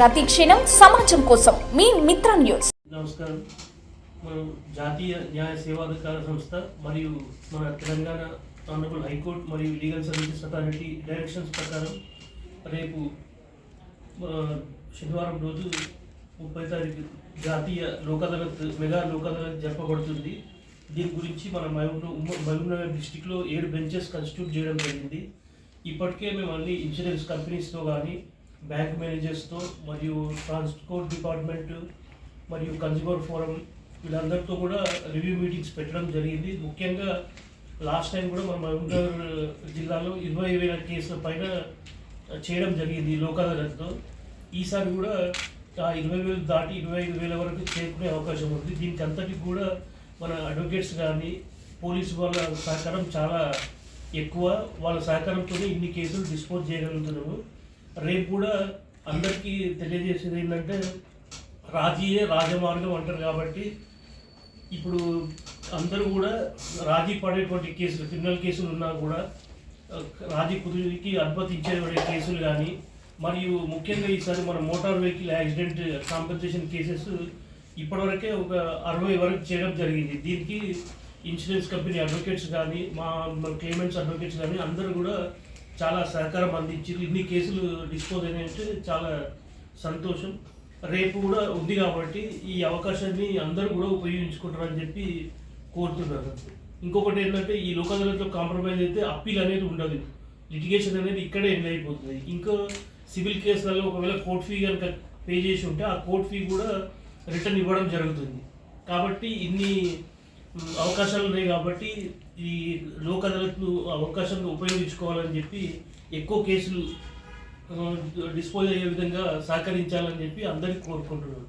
ప్రతి క్షణం సమాజం కోసం మీ మిత్ర న్యూస్. నమస్కారం. మనం జాతీయ న్యాయ సేవాధికార సంస్థ మరియు మన తెలంగాణ ఆనరబుల్ హైకోర్టు మరియు లీగల్ సర్వీసెస్ అథారిటీ డైరెక్షన్స్ ప్రకారం రేపు శనివారం రోజు 30 తారీఖు జాతీయ లోక్ అదాలత్ మెగా లోక్ అదాలత్ జరపబడుతుంది. దీని గురించి మన మహబూబ్నగర్ డిస్టిక్లో 7 బెంచెస్ కన్స్టిట్యూట్ చేయడం జరిగింది. ఇప్పటికే మేము అన్ని ఇన్సూరెన్స్ కంపెనీస్తో కానీ బ్యాంక్ మేనేజర్స్తో మరియు ట్రాన్స్పోర్ట్ డిపార్ట్మెంట్ మరియు కన్జ్యూమర్ ఫోరం వీళ్ళందరితో కూడా రివ్యూ మీటింగ్స్ పెట్టడం జరిగింది. ముఖ్యంగా లాస్ట్ టైం కూడా మన మహబూబ్నగర్ జిల్లాలో 20,000 కేసుల పైన చేయడం జరిగింది లోక్ అదాలత్లో. ఈసారి కూడా ఆ 20,000 దాటి 25,000 వరకు చేరుకునే అవకాశం ఉంది. దీనికి అంతటికి కూడా మన అడ్వకేట్స్ కానీ పోలీసు వాళ్ళ సహకారం చాలా ఎక్కువ. వాళ్ళ సహకారంతో ఇన్ని కేసులు డిస్పోజ్ చేయగలుగుతున్నాము. రేపు కూడా అందరికీ తెలియజేసేది ఏంటంటే రాజీయే రాజమార్గం అంటారు కాబట్టి ఇప్పుడు అందరూ కూడా రాజీ పడేటువంటి కేసులు క్రిమినల్ కేసులు ఉన్నా కూడా రాజీ కుదిరికి అనుమతించే కేసులు కానీ మరియు ముఖ్యంగా ఈసారి మన motor vehicle accident compensation cases ఇప్పటివరకే ఒక 60 వరకు చేయడం జరిగింది. దీనికి ఇన్సూరెన్స్ కంపెనీ అడ్వకేట్స్ కానీ మన క్లైమెంట్స్ అడ్వకేట్స్ కానీ అందరూ కూడా చాలా సహకారం అందించారు. ఇన్ని కేసులు డిస్పోజ్ అయినాయంటే చాలా సంతోషం. రేపు కూడా ఉంది కాబట్టి ఈ అవకాశాన్ని అందరూ కూడా ఉపయోగించుకుంటారని చెప్పి కోరుతున్నారు. ఇంకొకటి ఏంటంటే ఈ లోక్ అదాలత్లో కాంప్రమైజ్ అయితే అప్పీల్ అనేది ఉండదు, లిటిగేషన్ అనేది ఇక్కడే ఎండ్ అయిపోతుంది. ఇంకా సివిల్ కేసులలో ఒకవేళ కోర్ట్ ఫీ కనుక పే చేసి ఉంటే ఆ కోర్ట్ ఫీ కూడా రిటర్న్ ఇవ్వడం జరుగుతుంది. కాబట్టి ఇన్ని అవకాశాలు ఉన్నాయి కాబట్టి ఈ లోక్ అదాలత్ను అవకాశాన్ని ఉపయోగించుకోవాలని చెప్పి ఎక్కువ కేసులు డిస్పోజ్ అయ్యే విధంగా సహకరించాలని చెప్పి అందరికీ కోరుకుంటున్నాను.